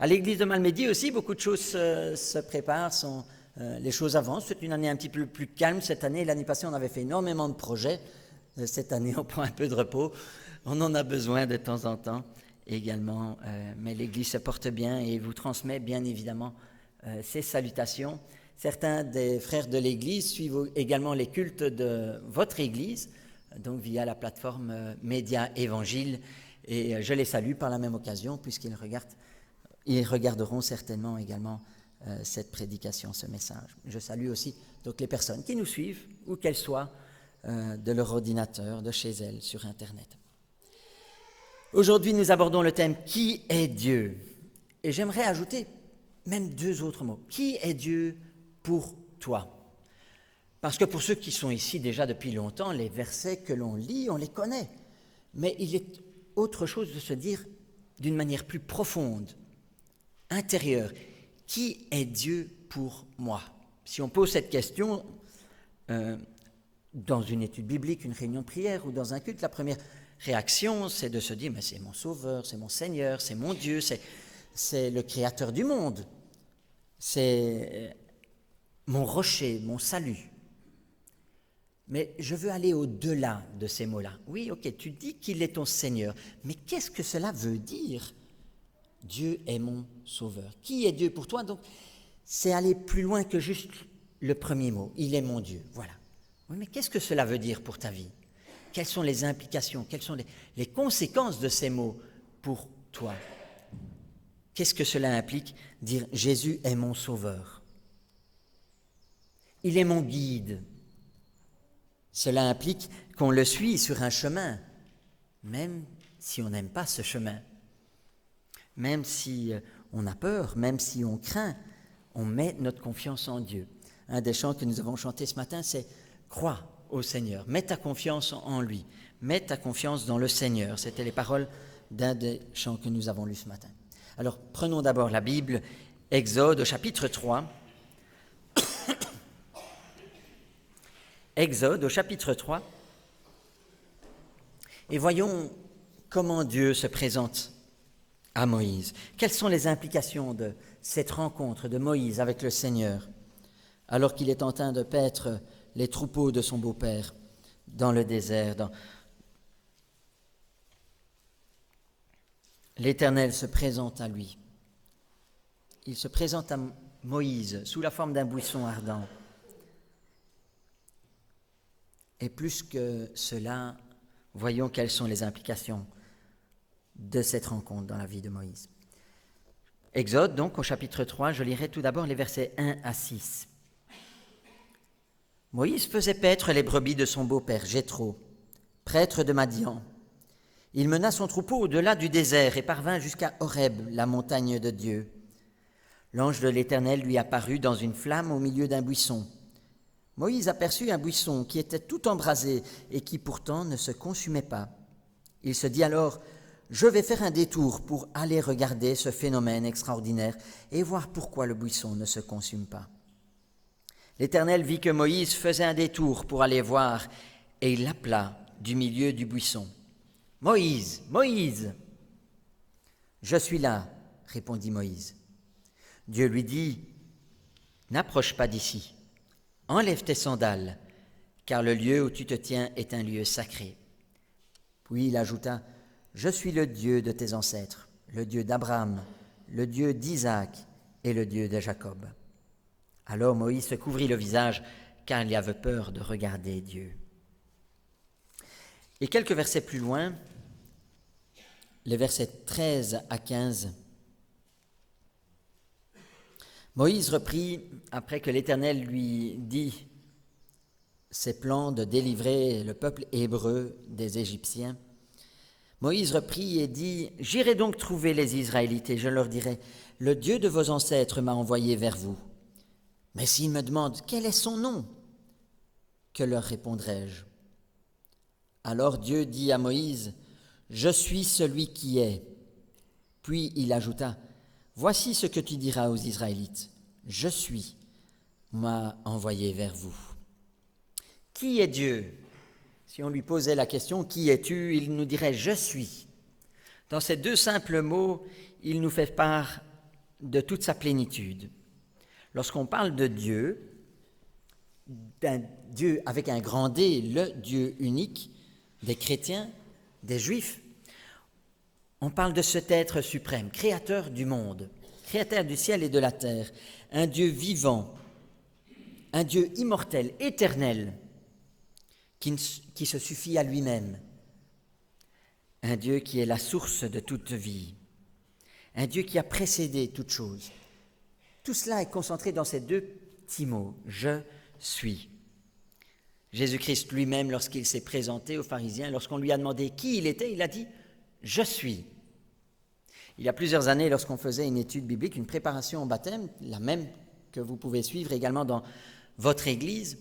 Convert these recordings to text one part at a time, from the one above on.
À l'église de Malmedy aussi, beaucoup de choses se préparent, les choses avancent. C'est une année un petit peu plus calme cette année. L'année passée, on avait fait énormément de projets. Cette année, on prend un peu de repos. On en a besoin de temps en temps également. Mais l'église se porte bien et vous transmet bien évidemment ses salutations. Certains des frères de l'église suivent également les cultes de votre église, donc via la plateforme Média Évangile. Et je les salue par la même occasion, puisqu'ils regarderont certainement également cette prédication, ce message. Je salue aussi donc les personnes qui nous suivent, où qu'elles soient, de leur ordinateur, de chez elles, sur Internet. Aujourd'hui, nous abordons le thème « Qui est Dieu ?» Et j'aimerais ajouter même 2 autres mots. Qui est Dieu pour toi? Parce que pour ceux qui sont ici déjà depuis longtemps, les versets que l'on lit, on les connaît. Mais il est autre chose de se dire d'une manière plus profonde, intérieure. Qui est Dieu pour moi? Si on pose cette question dans une étude biblique, une réunion de prière ou dans un culte, la première réaction, c'est de se dire, mais c'est mon Sauveur, c'est mon Seigneur, c'est mon Dieu, c'est le Créateur du monde, c'est mon rocher, mon salut. Mais je veux aller au-delà de ces mots-là. Oui, ok, tu dis qu'il est ton Seigneur, mais qu'est-ce que cela veut dire? Dieu est mon Sauveur. Qui est Dieu pour toi? Donc, c'est aller plus loin que juste le premier mot. Il est mon Dieu, voilà. Oui, mais qu'est-ce que cela veut dire pour ta vie? Quelles sont les implications? Quelles sont les conséquences de ces mots pour toi? Qu'est-ce que cela implique? Dire Jésus est mon Sauveur. Il est mon guide. Cela implique qu'on le suit sur un chemin, même si on n'aime pas ce chemin. Même si on a peur, même si on craint, on met notre confiance en Dieu. Un des chants que nous avons chanté ce matin, c'est « Crois au Seigneur, mets ta confiance en lui, mets ta confiance dans le Seigneur ». C'était les paroles d'un des chants que nous avons lus ce matin. Alors, prenons d'abord la Bible, Exode au chapitre 3. Exode au chapitre 3. Et voyons comment Dieu se présente à Moïse. Quelles sont les implications de cette rencontre de Moïse avec le Seigneur, alors qu'il est en train de paître les troupeaux de son beau-père dans le désert. L'Éternel se présente à lui. Il se présente à Moïse sous la forme d'un buisson ardent. Et plus que cela, voyons quelles sont les implications de cette rencontre dans la vie de Moïse. Exode, donc, au chapitre 3, je lirai tout d'abord les versets 1 à 6. Moïse faisait paître les brebis de son beau-père, Jéthro, prêtre de Madian. Il mena son troupeau au-delà du désert et parvint jusqu'à Horeb, la montagne de Dieu. L'ange de l'Éternel lui apparut dans une flamme au milieu d'un buisson. Moïse aperçut un buisson qui était tout embrasé et qui pourtant ne se consumait pas. Il se dit alors « Je vais faire un détour pour aller regarder ce phénomène extraordinaire et voir pourquoi le buisson ne se consume pas. » L'Éternel vit que Moïse faisait un détour pour aller voir et il l'appela du milieu du buisson. « Moïse, Moïse !»« Je suis là, » répondit Moïse. Dieu lui dit « N'approche pas d'ici, enlève tes sandales, car le lieu où tu te tiens est un lieu sacré. » Puis il ajouta « Je suis le Dieu de tes ancêtres, le Dieu d'Abraham, le Dieu d'Isaac et le Dieu de Jacob. » Alors Moïse se couvrit le visage, car il avait peur de regarder Dieu. Et quelques versets plus loin, les versets 13 à 15, Moïse reprit, après que l'Éternel lui dit ses plans de délivrer le peuple hébreu des Égyptiens, Moïse reprit et dit « J'irai donc trouver les Israélites et je leur dirai « Le Dieu de vos ancêtres m'a envoyé vers vous. » Mais s'ils me demandent « Quel est son nom ?» Que leur répondrai-je? Alors Dieu dit à Moïse « Je suis celui qui est. » Puis il ajouta « Voici ce que tu diras aux Israélites. Je suis, m'a envoyé vers vous. » Qui est Dieu? Si on lui posait la question « Qui es-tu ?» il nous dirait « Je suis ». Dans ces deux simples mots, il nous fait part de toute sa plénitude. Lorsqu'on parle de Dieu, d'un Dieu avec un grand D, le Dieu unique des chrétiens, des juifs, on parle de cet être suprême, créateur du monde, créateur du ciel et de la terre, un Dieu vivant, un Dieu immortel, éternel, qui se suffit à lui-même, un Dieu qui est la source de toute vie, un Dieu qui a précédé toute chose. Tout cela est concentré dans ces deux petits mots, « je suis ». Jésus-Christ lui-même, lorsqu'il s'est présenté aux pharisiens, lorsqu'on lui a demandé qui il était, il a dit « je suis ». Il y a plusieurs années, lorsqu'on faisait une étude biblique, une préparation au baptême, la même que vous pouvez suivre également dans votre église,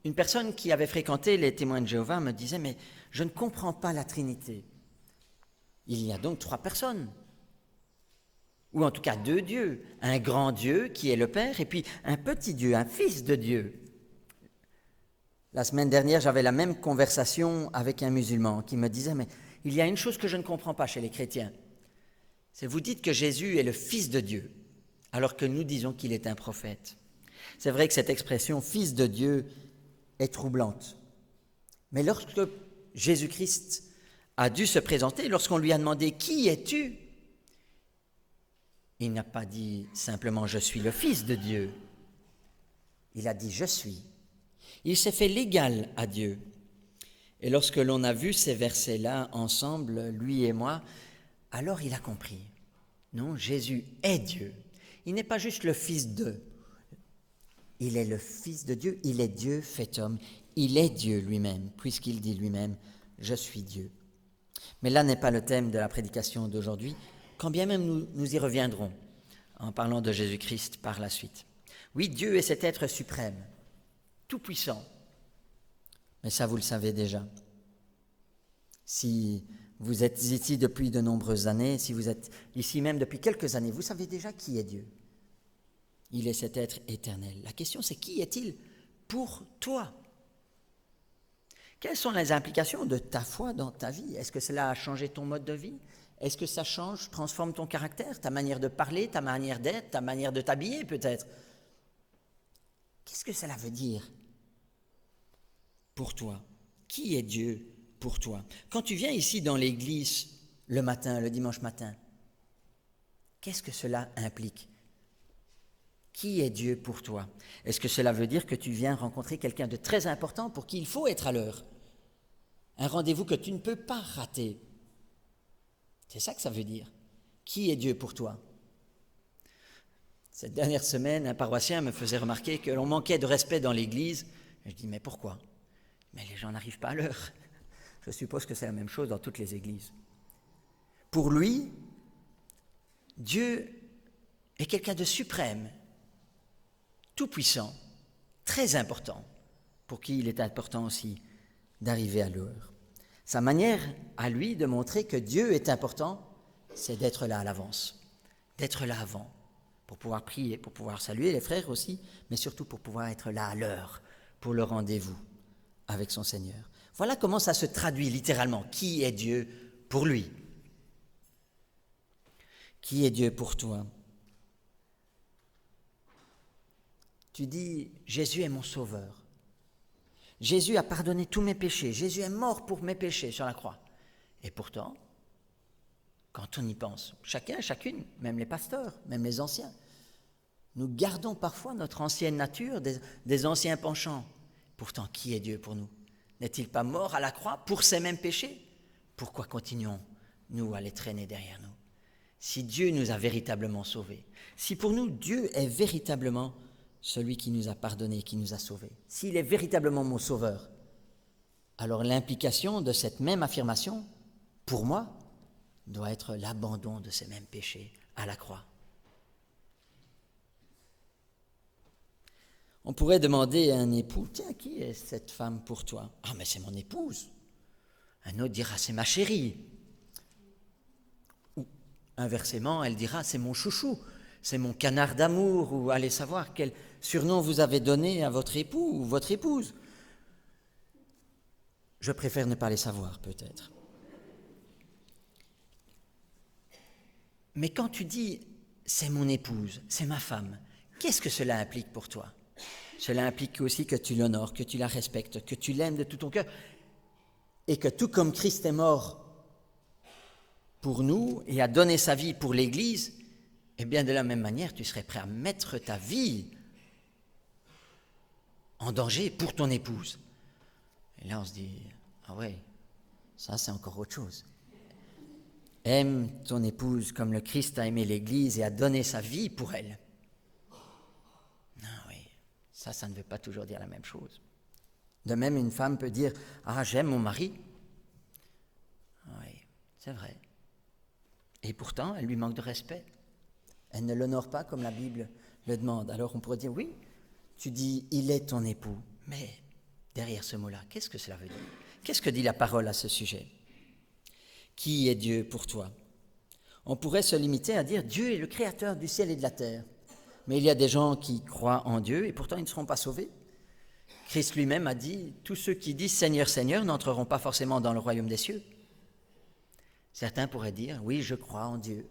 une personne qui avait fréquenté les témoins de Jéhovah me disait « mais je ne comprends pas la Trinité. Il y a donc 3 personnes, ou en tout cas 2 dieux, un grand Dieu qui est le Père et puis un petit Dieu, un fils de Dieu. » La semaine dernière, j'avais la même conversation avec un musulman qui me disait « mais il y a une chose que je ne comprends pas chez les chrétiens. C'est vous dites que Jésus est le fils de Dieu, alors que nous disons qu'il est un prophète. » C'est vrai que cette expression « fils de Dieu » est troublante. Mais lorsque Jésus-Christ a dû se présenter, lorsqu'on lui a demandé « Qui es-tu ?», il n'a pas dit simplement « Je suis le Fils de Dieu ». Il a dit « Je suis ». Il s'est fait l'égal à Dieu. Et lorsque l'on a vu ces versets-là ensemble, lui et moi, alors il a compris. Non, Jésus est Dieu. Il n'est pas juste le Fils de. Il est le Fils de Dieu, il est Dieu fait homme. Il est Dieu lui-même, puisqu'il dit lui-même « Je suis Dieu ». Mais là n'est pas le thème de la prédication d'aujourd'hui, quand bien même nous y reviendrons en parlant de Jésus-Christ par la suite. Oui, Dieu est cet être suprême, tout-puissant. Mais ça, vous le savez déjà. Si vous êtes ici depuis de nombreuses années, si vous êtes ici même depuis quelques années, vous savez déjà qui est Dieu. Il est cet être éternel. La question, c'est qui est-il pour toi ? Quelles sont les implications de ta foi dans ta vie ? Est-ce que cela a changé ton mode de vie ? Est-ce que ça change, transforme ton caractère, ta manière de parler, ta manière d'être, ta manière de t'habiller peut-être ? Qu'est-ce que cela veut dire pour toi ? Qui est Dieu pour toi ? Quand tu viens ici dans l'église le matin, le dimanche matin, qu'est-ce que cela implique ? Qui est Dieu pour toi ? Est-ce que cela veut dire que tu viens rencontrer quelqu'un de très important pour qui il faut être à l'heure ? Un rendez-vous que tu ne peux pas rater. C'est ça que ça veut dire. Qui est Dieu pour toi ? Cette dernière semaine, un paroissien me faisait remarquer que l'on manquait de respect dans l'église. Je dis, mais pourquoi ? Mais les gens n'arrivent pas à l'heure. Je suppose que c'est la même chose dans toutes les églises. Pour lui, Dieu est quelqu'un de suprême, tout-puissant, très important, pour qui il est important aussi d'arriver à l'heure. Sa manière à lui de montrer que Dieu est important, c'est d'être là à l'avance, d'être là avant, pour pouvoir prier, pour pouvoir saluer les frères aussi, mais surtout pour pouvoir être là à l'heure, pour le rendez-vous avec son Seigneur. Voilà comment ça se traduit littéralement. Qui est Dieu pour lui ? Qui est Dieu pour toi ? Tu dis, Jésus est mon sauveur. Jésus a pardonné tous mes péchés. Jésus est mort pour mes péchés sur la croix. Et pourtant, quand on y pense, chacun, chacune, même les pasteurs, même les anciens, nous gardons parfois notre ancienne nature, des anciens penchants. Pourtant, qui est Dieu pour nous ? N'est-il pas mort à la croix pour ces mêmes péchés ? Pourquoi continuons-nous à les traîner derrière nous ? Si Dieu nous a véritablement sauvés, si pour nous Dieu est véritablement celui qui nous a pardonné, qui nous a sauvés, s'il est véritablement mon sauveur, alors l'implication de cette même affirmation, pour moi, doit être l'abandon de ces mêmes péchés à la croix. On pourrait demander à un époux, tiens, qui est cette femme pour toi ? Ah, mais c'est mon épouse. Un autre dira, c'est ma chérie. Ou inversement, elle dira, c'est mon chouchou, c'est mon canard d'amour, ou allez savoir quel surnom vous avez donné à votre époux ou votre épouse. Je préfère ne pas les savoir, peut-être. Mais quand tu dis c'est mon épouse, c'est ma femme. Qu'est-ce que cela implique pour toi? Cela implique aussi que tu l'honores, que tu la respectes, que tu l'aimes de tout ton cœur et que tout comme Christ est mort pour nous et a donné sa vie pour l'Église, eh bien de la même manière, tu serais prêt à mettre ta vie en danger pour ton épouse. Et là, on se dit, ah ouais, ça c'est encore autre chose. Aime ton épouse comme le Christ a aimé l'Église et a donné sa vie pour elle. Non, oui, ça ne veut pas toujours dire la même chose. De même, une femme peut dire, ah, j'aime mon mari. Oui, c'est vrai. Et pourtant, elle lui manque de respect. Elle ne l'honore pas comme la Bible le demande. Alors on pourrait dire, oui, tu dis, il est ton époux. Mais derrière ce mot-là, qu'est-ce que cela veut dire? Qu'est-ce que dit la parole à ce sujet? Qui est Dieu pour toi? On pourrait se limiter à dire, Dieu est le créateur du ciel et de la terre. Mais il y a des gens qui croient en Dieu et pourtant ils ne seront pas sauvés. Christ lui-même a dit, tous ceux qui disent Seigneur, Seigneur n'entreront pas forcément dans le royaume des cieux. Certains pourraient dire, oui, je crois en Dieu.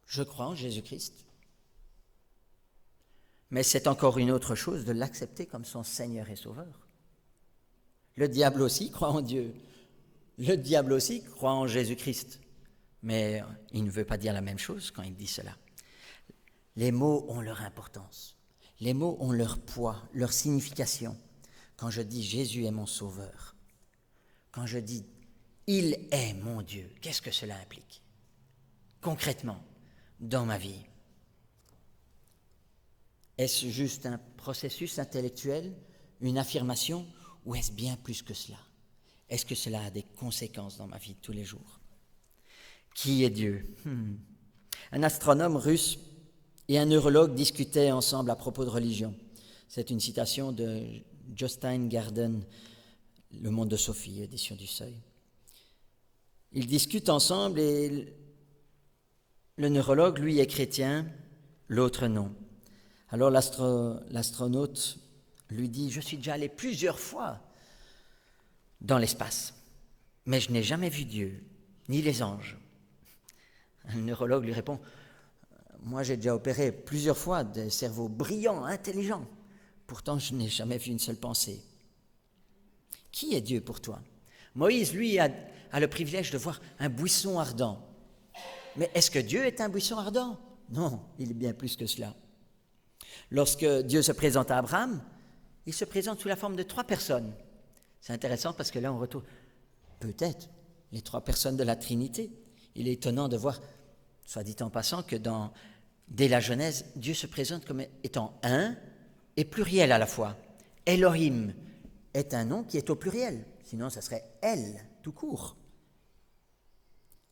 Je crois en Jésus-Christ. Mais c'est encore une autre chose de l'accepter comme son Seigneur et Sauveur. Le diable aussi croit en Dieu. Le diable aussi croit en Jésus-Christ. Mais il ne veut pas dire la même chose quand il dit cela. Les mots ont leur importance. Les mots ont leur poids, leur signification. Quand je dis Jésus est mon Sauveur, quand je dis il est mon Dieu, qu'est-ce que cela implique concrètement dans ma vie? Est-ce juste un processus intellectuel, une affirmation, ou est-ce bien plus que cela? Est-ce que cela a des conséquences dans ma vie de tous les jours? Qui est Dieu? Un astronome russe et un neurologue discutaient ensemble à propos de religion. C'est une citation de Jostein Gaarden, Le Monde de Sophie, édition du Seuil. Ils discutent ensemble et le neurologue, lui, est chrétien, l'autre non. Alors l'astronaute lui dit, je suis déjà allé plusieurs fois dans l'espace, mais je n'ai jamais vu Dieu, ni les anges. Le neurologue lui répond, moi j'ai déjà opéré plusieurs fois des cerveaux brillants, intelligents, pourtant je n'ai jamais vu une seule pensée. Qui est Dieu pour toi? Moïse, lui, a le privilège de voir un buisson ardent. Mais est-ce que Dieu est un buisson ardent? Non, il est bien plus que cela. Lorsque Dieu se présente à Abraham, il se présente sous la forme de 3 personnes. C'est intéressant parce que là, on retrouve peut-être les 3 personnes de la Trinité. Il est étonnant de voir, soit dit en passant, que dès la Genèse, Dieu se présente comme étant un et pluriel à la fois. Elohim est un nom qui est au pluriel, sinon ça serait El, tout court.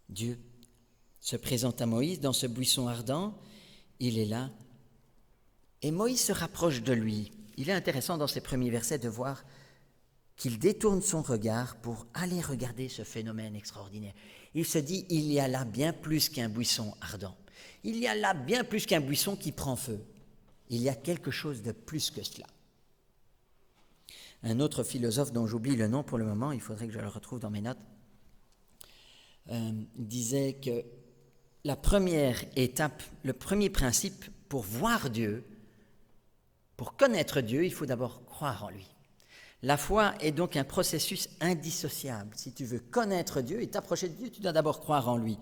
Dieu se présente à Moïse dans ce buisson ardent, il est là, et Moïse se rapproche de lui. Il est intéressant dans ces premiers versets de voir qu'il détourne son regard pour aller regarder ce phénomène extraordinaire. Il se dit, il y a là bien plus qu'un buisson ardent. Il y a là bien plus qu'un buisson qui prend feu. Il y a quelque chose de plus que cela. Un autre philosophe dont j'oublie le nom pour le moment, il faudrait que je le retrouve dans mes notes, disait que la première étape, le premier principe pour voir Dieu, pour connaître Dieu, il faut d'abord croire en lui. La foi est donc un processus indissociable. Si tu veux connaître Dieu et t'approcher de Dieu, tu dois d'abord croire en lui.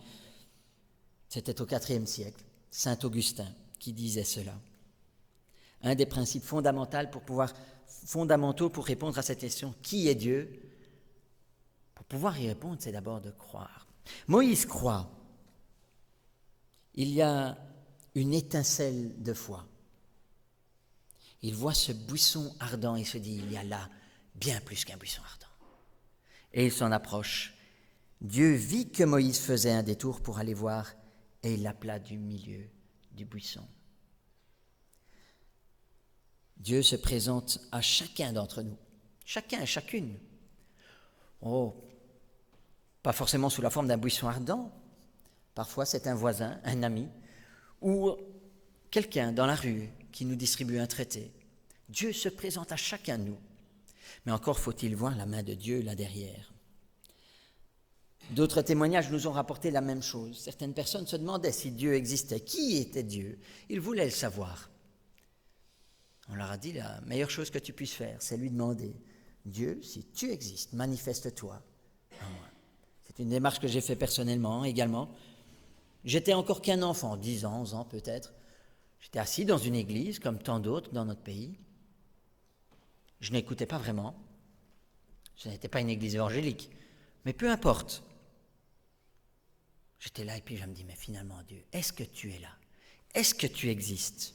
C'était au IVe siècle, saint Augustin qui disait cela. Un des principes fondamentaux pour répondre à cette question, qui est Dieu? Pour pouvoir y répondre, c'est d'abord de croire. Moïse croit. Il y a une étincelle de foi. Il voit ce buisson ardent et se dit, il y a là bien plus qu'un buisson ardent. Et il s'en approche. Dieu vit que Moïse faisait un détour pour aller voir et il l'appela du milieu du buisson. Dieu se présente à chacun d'entre nous, chacun, chacune. Oh, pas forcément sous la forme d'un buisson ardent. Parfois, c'est un voisin, un ami, ou quelqu'un dans la rue qui nous distribue un traité. Dieu se présente à chacun de nous. Mais encore faut-il voir la main de Dieu là derrière. D'autres témoignages nous ont rapporté la même chose. Certaines personnes se demandaient si Dieu existait. Qui était Dieu? Ils voulaient le savoir. On leur a dit, la meilleure chose que tu puisses faire, c'est lui demander, Dieu, si tu existes, manifeste-toi en moi. C'est une démarche que j'ai faite personnellement également. J'étais encore qu'un enfant, 10 ans, 11 ans peut-être. J'étais assis dans une église, comme tant d'autres dans notre pays. Je n'écoutais pas vraiment. Ce n'était pas une église évangélique. Mais peu importe. J'étais là et puis je me dis, mais finalement Dieu, est-ce que tu es là? Est-ce que tu existes?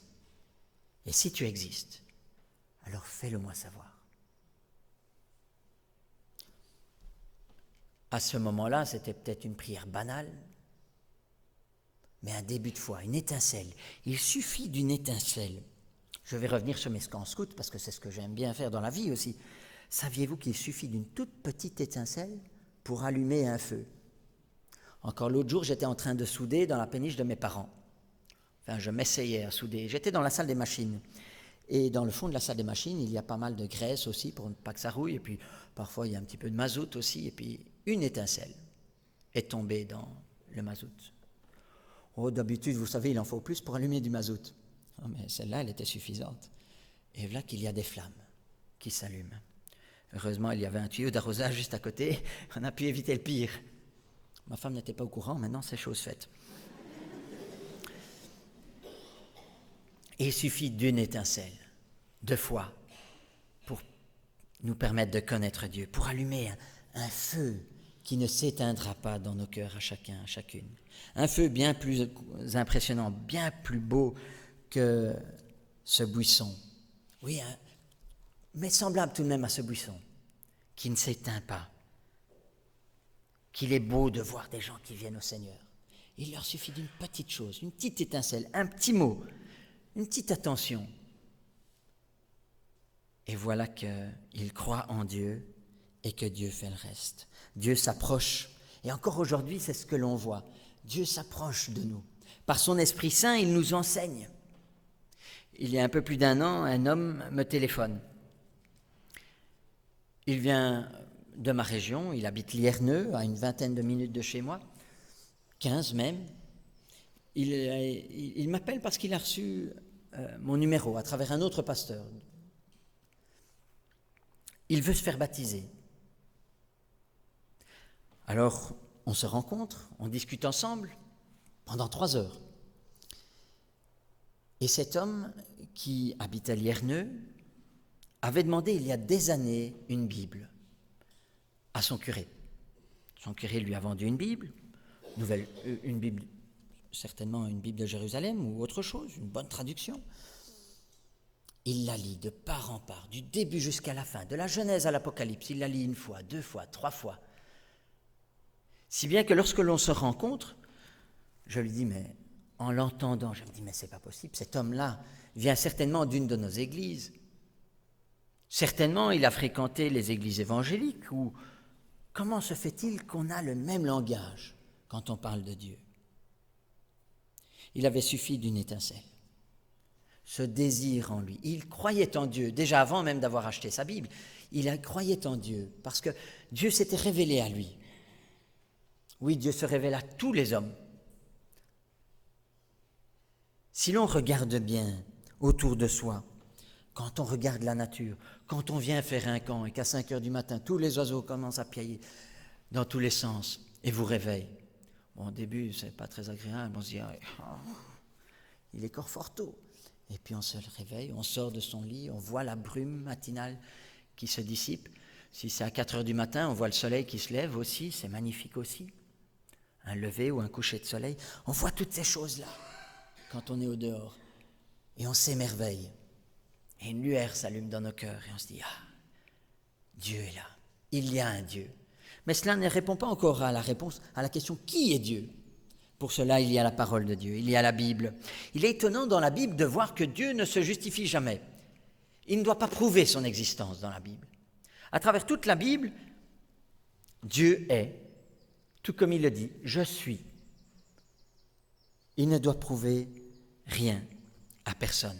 Et si tu existes, alors fais-le-moi savoir. À ce moment-là, c'était peut-être une prière banale, mais un début de foi, une étincelle. Il suffit d'une étincelle. Je vais revenir sur mes camps scouts parce que c'est ce que j'aime bien faire dans la vie aussi. Saviez-vous qu'il suffit d'une toute petite étincelle pour allumer un feu? Encore l'autre jour, j'étais en train de souder dans la péniche de mes parents. Enfin, je m'essayais à souder. J'étais dans la salle des machines. Et dans le fond de la salle des machines, il y a pas mal de graisse aussi pour ne pas que ça rouille. Et puis, parfois, il y a un petit peu de mazout aussi. Et puis, une étincelle est tombée dans le mazout. Oh, d'habitude, vous savez, il en faut plus pour allumer du mazout. Oh, mais celle-là, elle était suffisante. Et voilà qu'il y a des flammes qui s'allument. Heureusement, il y avait un tuyau d'arrosage juste à côté. On a pu éviter le pire. Ma femme n'était pas au courant, maintenant c'est chose faite. Et il suffit d'une étincelle, de foi, pour nous permettre de connaître Dieu, pour allumer un feu qui ne s'éteindra pas dans nos cœurs à chacun, à chacune. Un feu bien plus impressionnant, bien plus beau que ce buisson. Oui, mais semblable tout de même à ce buisson, qui ne s'éteint pas. Qu'il est beau de voir des gens qui viennent au Seigneur. Il leur suffit d'une petite chose, une petite étincelle, un petit mot, une petite attention. Et voilà qu'ils croient en Dieu et que Dieu fait le reste. Dieu s'approche. Et encore aujourd'hui, c'est ce que l'on voit. Dieu s'approche de nous. Par son Esprit Saint, il nous enseigne. Il y a un peu plus d'1 an, un homme me téléphone. Il vient de ma région, il habite Lierneux, à une 20aine de minutes de chez moi, 15 même. Il m'appelle parce qu'il a reçu mon numéro à travers un autre pasteur. Il veut se faire baptiser. Alors, on se rencontre, on discute ensemble pendant 3 heures. Et cet homme qui habite à Lierneux avait demandé il y a des années une Bible à son curé. Son curé lui a vendu une Bible, une Bible, certainement une Bible de Jérusalem ou autre chose, une bonne traduction. Il la lit de part en part, du début jusqu'à la fin, de la Genèse à l'Apocalypse. Il la lit 1 fois, 2 fois, 3 fois. Si bien que lorsque l'on se rencontre, je lui dis, mais en l'entendant, je me dis, mais c'est pas possible, cet homme-là vient certainement d'une de nos églises. Certainement, il a fréquenté les églises évangéliques ou comment se fait-il qu'on a le même langage quand on parle de Dieu? Il avait suffi d'une étincelle, ce désir en lui. Il croyait en Dieu, déjà avant même d'avoir acheté sa Bible. Il croyait en Dieu parce que Dieu s'était révélé à lui. Oui, Dieu se révèle à tous les hommes. Si l'on regarde bien autour de soi, quand on regarde la nature, quand on vient faire un camp et qu'à 5 heures du matin, tous les oiseaux commencent à piailler dans tous les sens et vous réveillent. Bon, au début, c'est pas très agréable, on se dit, il est encore fort tôt. Et puis on se réveille, on sort de son lit, on voit la brume matinale qui se dissipe. Si c'est à 4 heures du matin, on voit le soleil qui se lève aussi, c'est magnifique aussi. Un lever ou un coucher de soleil, on voit toutes ces choses-là quand on est au dehors. Et on s'émerveille. Et une lueur s'allume dans nos cœurs et on se dit, Dieu est là, il y a un Dieu. Mais cela ne répond pas encore à la question qui est Dieu. Pour cela, il y a la parole de Dieu, il y a la Bible. Il est étonnant dans la Bible de voir que Dieu ne se justifie jamais. Il ne doit pas prouver son existence dans la Bible. À travers toute la Bible, Dieu est, tout comme il le dit, je suis. Il ne doit prouver rien à personne.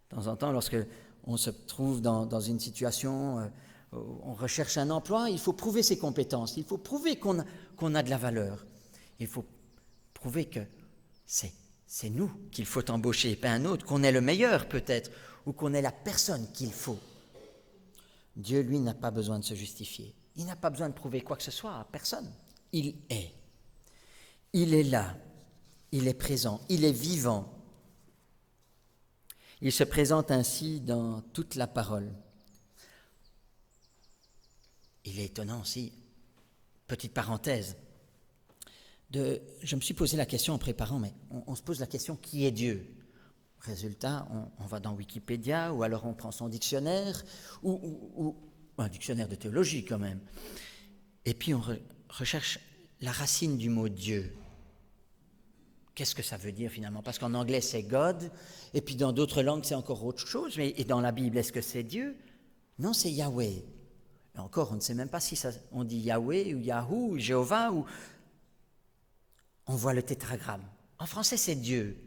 De temps en temps, lorsque on se trouve dans une situation on recherche un emploi, il faut prouver ses compétences, il faut prouver qu'on a de la valeur. Il faut prouver que c'est nous qu'il faut embaucher et pas un autre, qu'on est le meilleur peut-être, ou qu'on est la personne qu'il faut. Dieu, lui, n'a pas besoin de se justifier. Il n'a pas besoin de prouver quoi que ce soit à personne. Il est. Il est là. Il est présent. Il est vivant. Il se présente ainsi dans toute la parole. Il est étonnant aussi, petite parenthèse, je me suis posé la question en préparant, mais on se pose la question, qui est Dieu ? Résultat, on va dans Wikipédia, ou alors on prend son dictionnaire, ou un dictionnaire de théologie quand même, et puis on recherche la racine du mot Dieu. Qu'est-ce que ça veut dire finalement ? Parce qu'en anglais c'est God, et puis dans d'autres langues c'est encore autre chose, et dans la Bible est-ce que c'est Dieu ? Non, c'est Yahweh. Et encore, on ne sait même pas si on dit Yahweh ou Yahoo ou Jéhovah, ou on voit le tétragramme. En français c'est Dieu.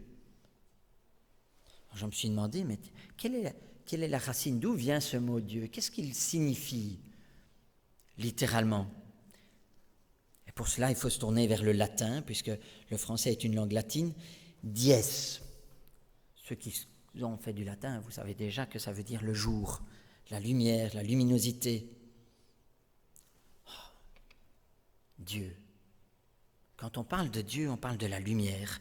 Je me suis demandé, mais quelle est la racine ? D'où vient ce mot Dieu ? Qu'est-ce qu'il signifie littéralement ? Et pour cela, il faut se tourner vers le latin, puisque le français est une langue latine. Dies. Ceux qui ont fait du latin, vous savez déjà que ça veut dire le jour, la lumière, la luminosité. Oh, Dieu. Quand on parle de Dieu, on parle de la lumière.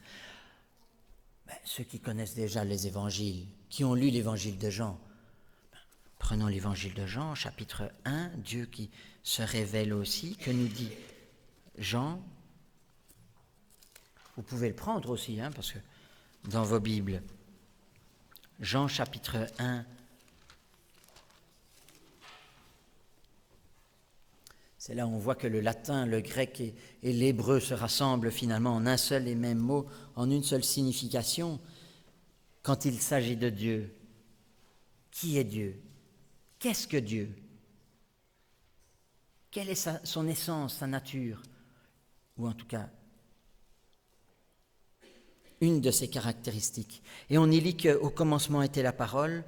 Ceux qui connaissent déjà les évangiles, qui ont lu l'évangile de Jean, prenons l'évangile de Jean, chapitre 1, Dieu qui se révèle aussi, que nous dit Jean. Vous pouvez le prendre aussi, parce que dans vos Bibles, Jean chapitre 1, c'est là où on voit que le latin, le grec et l'hébreu se rassemblent finalement en un seul et même mot, en une seule signification. Quand il s'agit de Dieu, qui est Dieu ? Qu'est-ce que Dieu ? Quelle est son essence, sa nature ? Ou en tout cas, une de ses caractéristiques. Et on y lit qu'au commencement était la parole,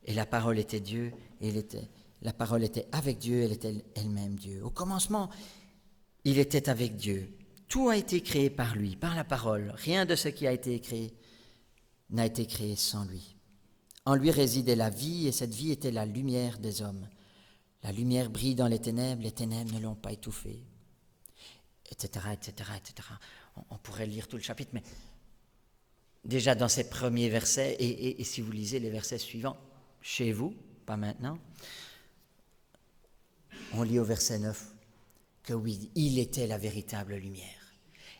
et la parole était Dieu, et la parole était avec Dieu, elle était elle-même Dieu. Au commencement, il était avec Dieu. Tout a été créé par lui, par la parole. Rien de ce qui a été créé n'a été créé sans lui. En lui résidait la vie, et cette vie était la lumière des hommes. La lumière brille dans les ténèbres ne l'ont pas étouffée. Etc., etc., etc. On pourrait lire tout le chapitre, mais déjà dans ces premiers versets, et si vous lisez les versets suivants, chez vous, pas maintenant, on lit au verset 9 que oui, il était la véritable lumière.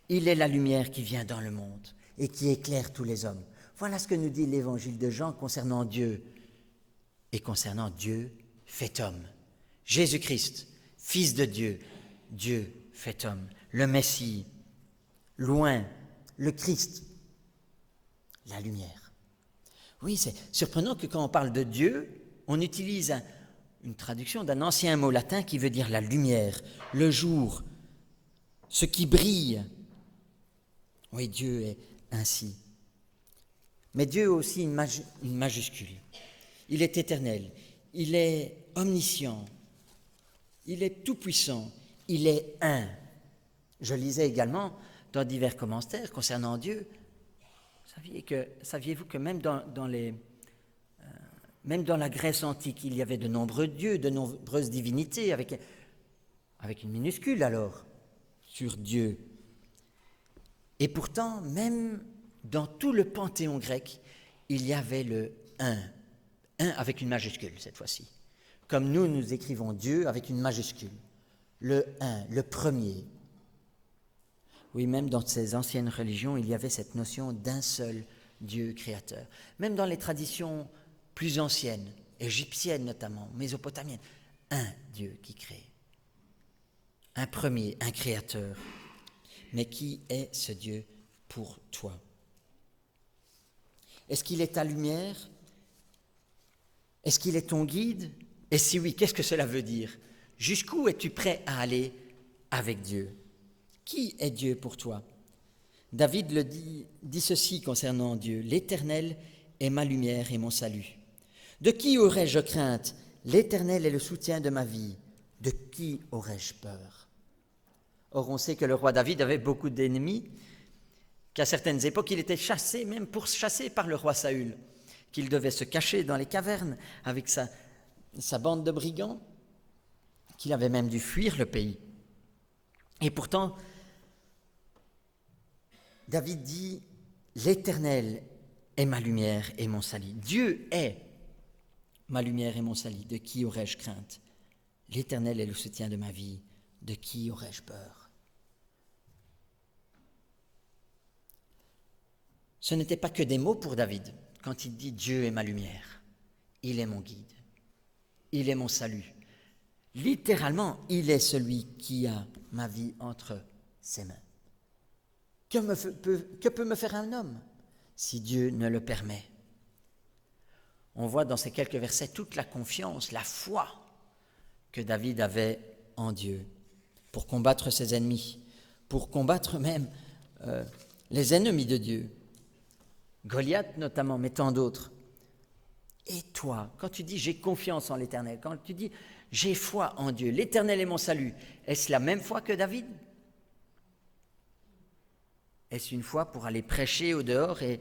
Il est la lumière qui vient dans le monde et qui éclaire tous les hommes. Voilà ce que nous dit l'évangile de Jean concernant Dieu et concernant Dieu fait homme. Jésus-Christ, Fils de Dieu, Dieu fait homme, le Messie, loin, le Christ, la lumière. Oui, c'est surprenant que quand on parle de Dieu, on utilise une traduction d'un ancien mot latin qui veut dire la lumière, le jour, ce qui brille. Oui, Dieu est ainsi. Mais Dieu a aussi une majuscule. Il est éternel, il est omniscient, il est tout-puissant, il est un. Je lisais également dans divers commentaires concernant Dieu, saviez-vous que même même dans la Grèce antique, il y avait de nombreux dieux, de nombreuses divinités, avec une minuscule alors, sur Dieu. Et pourtant, même dans tout le panthéon grec, il y avait le un avec une majuscule cette fois-ci. Comme nous écrivons Dieu avec une majuscule. Le un, le premier. Oui, même dans ces anciennes religions, il y avait cette notion d'un seul Dieu créateur. Même dans les traditions plus anciennes, égyptiennes notamment, mésopotamiennes, un Dieu qui crée. Un premier, un créateur. Mais qui est ce Dieu pour toi ? Est-ce qu'il est ta lumière ? Est-ce qu'il est ton guide ? Et si oui, qu'est-ce que cela veut dire ? Jusqu'où es-tu prêt à aller avec Dieu ? Qui est Dieu pour toi ? David le dit ceci concernant Dieu. « L'Éternel est ma lumière et mon salut. De qui aurais-je crainte ? L'Éternel est le soutien de ma vie. De qui aurais-je peur? Or, on sait que le roi David avait beaucoup d'ennemis, qu'à certaines époques, il était chassé, même pourchassé par le roi Saül, qu'il devait se cacher dans les cavernes avec sa bande de brigands, qu'il avait même dû fuir le pays. Et pourtant, David dit, l'Éternel est ma lumière et mon salut. Dieu est ma lumière et mon salut. De qui aurais-je crainte? L'Éternel est le soutien de ma vie. De qui aurais-je peur? Ce n'était pas que des mots pour David quand il dit « Dieu est ma lumière, il est mon guide, il est mon salut ». Littéralement, il est celui qui a ma vie entre ses mains. Que peut me faire un homme si Dieu ne le permet? On voit dans ces quelques versets toute la confiance, la foi que David avait en Dieu pour combattre ses ennemis, pour combattre même les ennemis de Dieu. Goliath notamment, mais tant d'autres. Et toi, quand tu dis « j'ai confiance en l'Éternel », quand tu dis « j'ai foi en Dieu, l'Éternel est mon salut », est-ce la même foi que David? Est-ce une foi pour aller prêcher au dehors et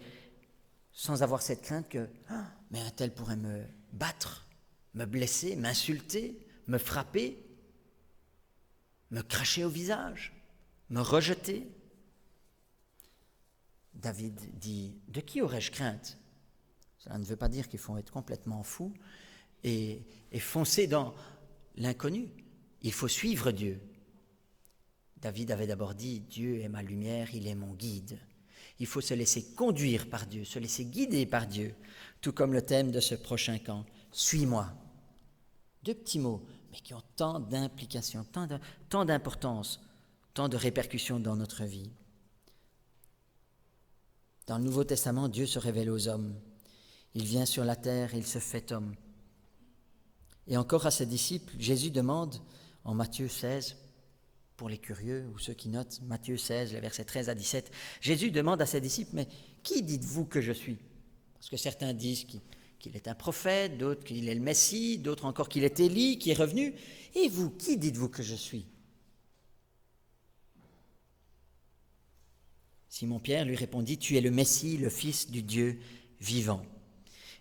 sans avoir cette crainte que « mais un tel pourrait me battre, me blesser, m'insulter, me frapper, me cracher au visage, me rejeter ?» David dit « de qui aurais-je crainte ?» Cela ne veut pas dire qu'il faut être complètement fou et foncer dans l'inconnu. Il faut suivre Dieu. David avait d'abord dit « Dieu est ma lumière, il est mon guide ». Il faut se laisser conduire par Dieu, se laisser guider par Dieu, tout comme le thème de ce prochain camp. « Suis-moi ». Deux petits mots, mais qui ont tant d'implications, tant d'importance, tant de répercussions dans notre vie. Dans le Nouveau Testament, Dieu se révèle aux hommes. Il vient sur la terre et il se fait homme. Et encore à ses disciples, Jésus demande en Matthieu 16, pour les curieux ou ceux qui notent, Matthieu 16, les versets 13 à 17, Jésus demande à ses disciples, mais qui dites-vous que je suis? Parce que certains disent qu'il est un prophète, d'autres qu'il est le Messie, d'autres encore qu'il est Élie, qui est revenu. Et vous, qui dites-vous que je suis? Simon-Pierre lui répondit, tu es le Messie, le Fils du Dieu vivant.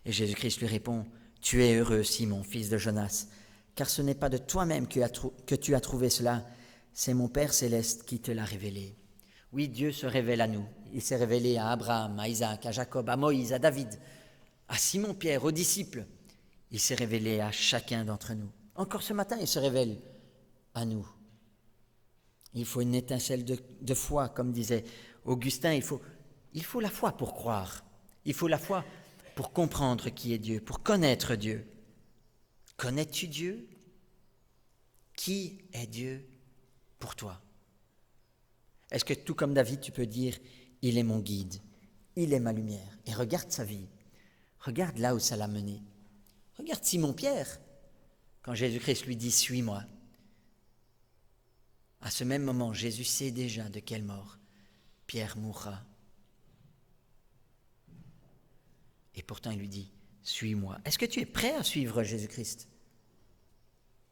Et Jésus-Christ lui répond, tu es heureux, Simon, fils de Jonas, car ce n'est pas de toi-même que tu as trouvé cela, c'est mon Père céleste qui te l'a révélé. Oui, Dieu se révèle à nous. Il s'est révélé à Abraham, à Isaac, à Jacob, à Moïse, à David, à Simon-Pierre, aux disciples. Il s'est révélé à chacun d'entre nous. Encore ce matin, il se révèle à nous. Il faut une étincelle de foi, comme disait Augustin. Il faut la foi pour croire. Il faut la foi pour comprendre qui est Dieu, pour connaître Dieu. Connais-tu Dieu? Qui est Dieu pour toi? Est-ce que tout comme David, tu peux dire « Il est mon guide, il est ma lumière » et regarde sa vie, regarde là où ça l'a mené. Regarde Simon-Pierre, quand Jésus-Christ lui dit « Suis-moi ». À ce même moment, Jésus sait déjà de quelle mort Pierre mourra. Et pourtant, il lui dit « Suis-moi ». Est-ce que tu es prêt à suivre Jésus-Christ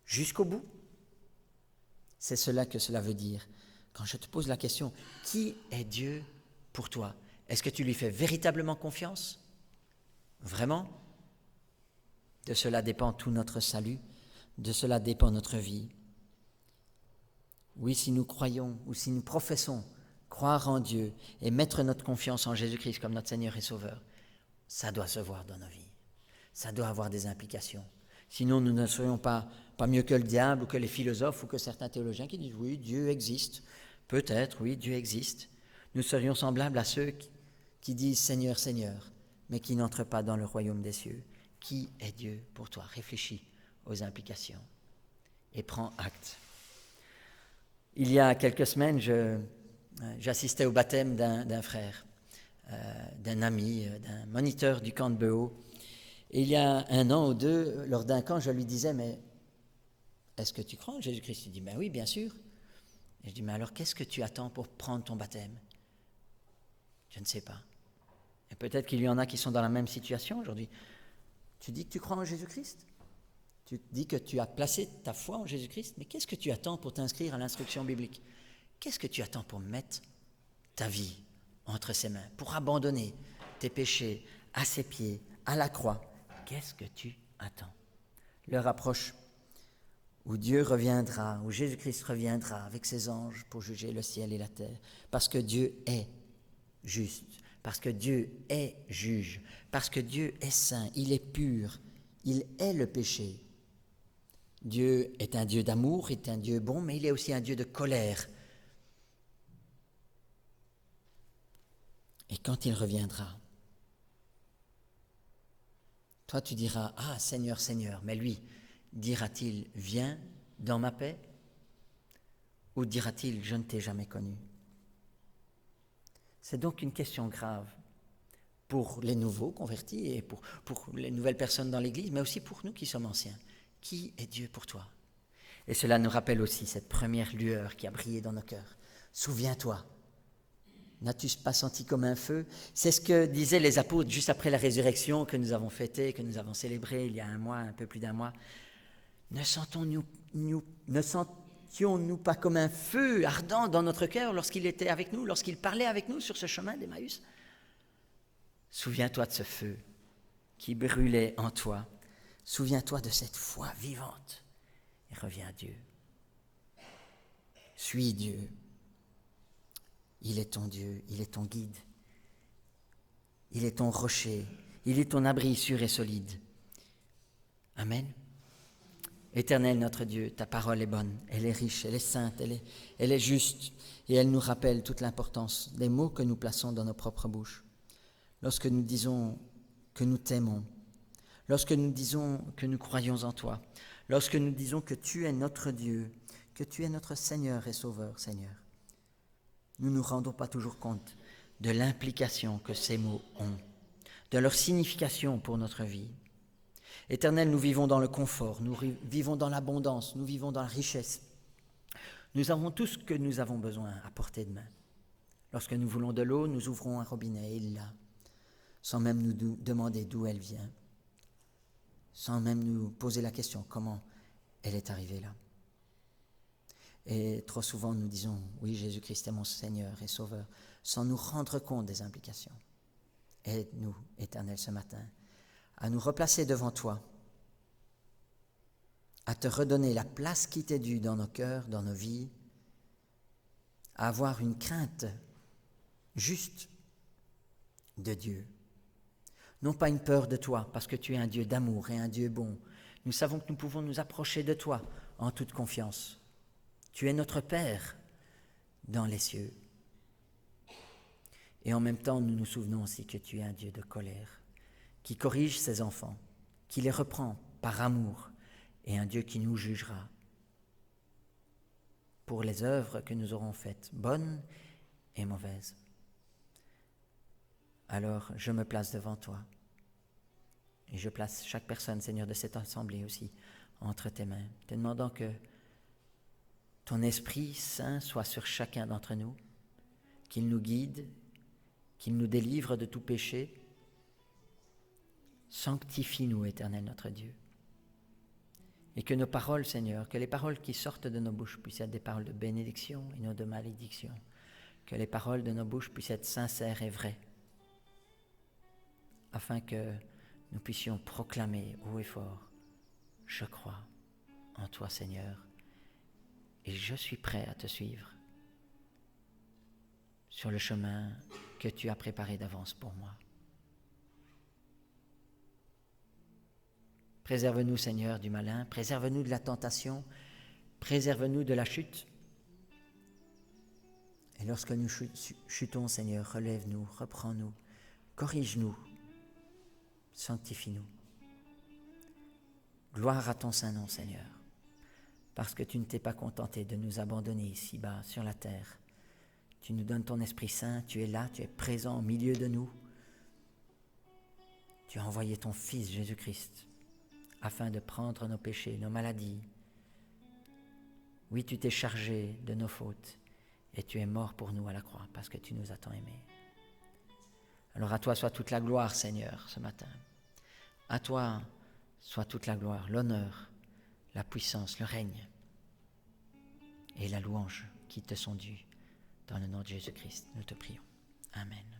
jusqu'au bout? C'est cela que cela veut dire. Quand je te pose la question, qui est Dieu pour toi? Est-ce que tu lui fais véritablement confiance? Vraiment? De cela dépend tout notre salut, de cela dépend notre vie. Oui, si nous croyons ou si nous professons croire en Dieu et mettre notre confiance en Jésus-Christ comme notre Seigneur et Sauveur, ça doit se voir dans nos vies. Ça doit avoir des implications. Sinon, nous ne serions pas mieux que le diable ou que les philosophes ou que certains théologiens qui disent « Oui, Dieu existe ». Peut-être, oui, Dieu existe. Nous serions semblables à ceux qui disent « Seigneur, Seigneur », mais qui n'entrent pas dans le royaume des cieux. Qui est Dieu pour toi? Réfléchis aux implications et prends acte. Il y a quelques semaines, j'assistais au baptême d'un frère, d'un ami, d'un moniteur du camp de Beau. Et il y a 1 an ou 2, lors d'un camp, je lui disais « Mais est-ce que tu crois en Jésus-Christ » Il dit « Ben oui, bien sûr ». Et je dis « Mais alors, qu'est-ce que tu attends pour prendre ton baptême ?» Je ne sais pas. Et peut-être qu'il y en a qui sont dans la même situation aujourd'hui. Tu dis que tu crois en Jésus-Christ? Tu te dis que tu as placé ta foi en Jésus-Christ, mais qu'est-ce que tu attends pour t'inscrire à l'instruction biblique? Qu'est-ce que tu attends pour mettre ta vie entre ses mains, pour abandonner tes péchés à ses pieds, à la croix? Qu'est-ce que tu attends? L'heure approche où Dieu reviendra, où Jésus-Christ reviendra avec ses anges pour juger le ciel et la terre, parce que Dieu est juste, parce que Dieu est juge, parce que Dieu est saint, il est pur, il est le péché. Dieu est un Dieu d'amour, est un Dieu bon, mais il est aussi un Dieu de colère. Et quand il reviendra, toi tu diras, ah Seigneur, Seigneur, mais lui, dira-t-il, viens dans ma paix? Ou dira-t-il, je ne t'ai jamais connu? C'est donc une question grave pour les nouveaux convertis et pour les nouvelles personnes dans l'Église, mais aussi pour nous qui sommes anciens. Qui est Dieu pour toi? Et cela nous rappelle aussi cette première lueur qui a brillé dans nos cœurs. Souviens-toi, n'as-tu pas senti comme un feu? C'est ce que disaient les apôtres juste après la résurrection que nous avons fêtée, que nous avons célébrée il y a un mois, un peu plus d'un mois. Ne sentions-nous pas comme un feu ardent dans notre cœur lorsqu'il était avec nous, lorsqu'il parlait avec nous sur ce chemin d'Emmaüs? Souviens-toi de ce feu qui brûlait en toi. Souviens-toi de cette foi vivante et reviens à Dieu. Suis Dieu. Il est ton Dieu, il est ton guide. Il est ton rocher, il est ton abri sûr et solide. Amen. Éternel notre Dieu, ta parole est bonne, elle est riche, elle est sainte, elle est juste et elle nous rappelle toute l'importance des mots que nous plaçons dans nos propres bouches. Lorsque nous disons que nous t'aimons, lorsque nous disons que nous croyons en toi, lorsque nous disons que tu es notre Dieu, que tu es notre Seigneur et Sauveur, Seigneur, nous ne nous rendons pas toujours compte de l'implication que ces mots ont, de leur signification pour notre vie. Éternel, nous vivons dans le confort, nous vivons dans l'abondance, nous vivons dans la richesse. Nous avons tout ce que nous avons besoin à portée de main. Lorsque nous voulons de l'eau, nous ouvrons un robinet et il l'a, sans même nous demander d'où elle vient, sans même nous poser la question comment elle est arrivée là. Et trop souvent nous disons, oui, Jésus-Christ est mon Seigneur et Sauveur, sans nous rendre compte des implications. Aide-nous, Éternel, ce matin, à nous replacer devant toi, à te redonner la place qui t'est due dans nos cœurs, dans nos vies, à avoir une crainte juste de Dieu. Non pas une peur de toi, parce que tu es un Dieu d'amour et un Dieu bon. Nous savons que nous pouvons nous approcher de toi en toute confiance. Tu es notre Père dans les cieux. Et en même temps, nous nous souvenons aussi que tu es un Dieu de colère, qui corrige ses enfants, qui les reprend par amour, et un Dieu qui nous jugera pour les œuvres que nous aurons faites, bonnes et mauvaises. Alors, je me place devant toi, et je place chaque personne, Seigneur, de cette assemblée aussi, entre tes mains, te demandant que ton Esprit Saint soit sur chacun d'entre nous, qu'il nous guide, qu'il nous délivre de tout péché. Sanctifie-nous, Éternel notre Dieu. Et que nos paroles, Seigneur, que les paroles qui sortent de nos bouches puissent être des paroles de bénédiction et non de malédiction. Que les paroles de nos bouches puissent être sincères et vraies, afin que nous puissions proclamer haut et fort, je crois en toi, Seigneur, et je suis prêt à te suivre sur le chemin que tu as préparé d'avance pour moi. Préserve-nous, Seigneur, du malin, préserve-nous de la tentation, préserve-nous de la chute. Et lorsque nous chutons, Seigneur, relève-nous, reprends-nous, corrige-nous, sanctifie-nous. Gloire à ton saint nom, Seigneur, parce que tu ne t'es pas contenté de nous abandonner ici-bas sur la terre. Tu nous donnes ton Esprit Saint, tu es là, tu es présent au milieu de nous. Tu as envoyé ton Fils Jésus-Christ afin de prendre nos péchés, nos maladies. Oui, tu t'es chargé de nos fautes et tu es mort pour nous à la croix parce que tu nous as tant aimés. Alors à toi soit toute la gloire, Seigneur, ce matin. À toi soit toute la gloire, l'honneur la puissance, le règne et la louange qui te sont dus. Dans le nom de Jésus-Christ, nous te prions. Amen.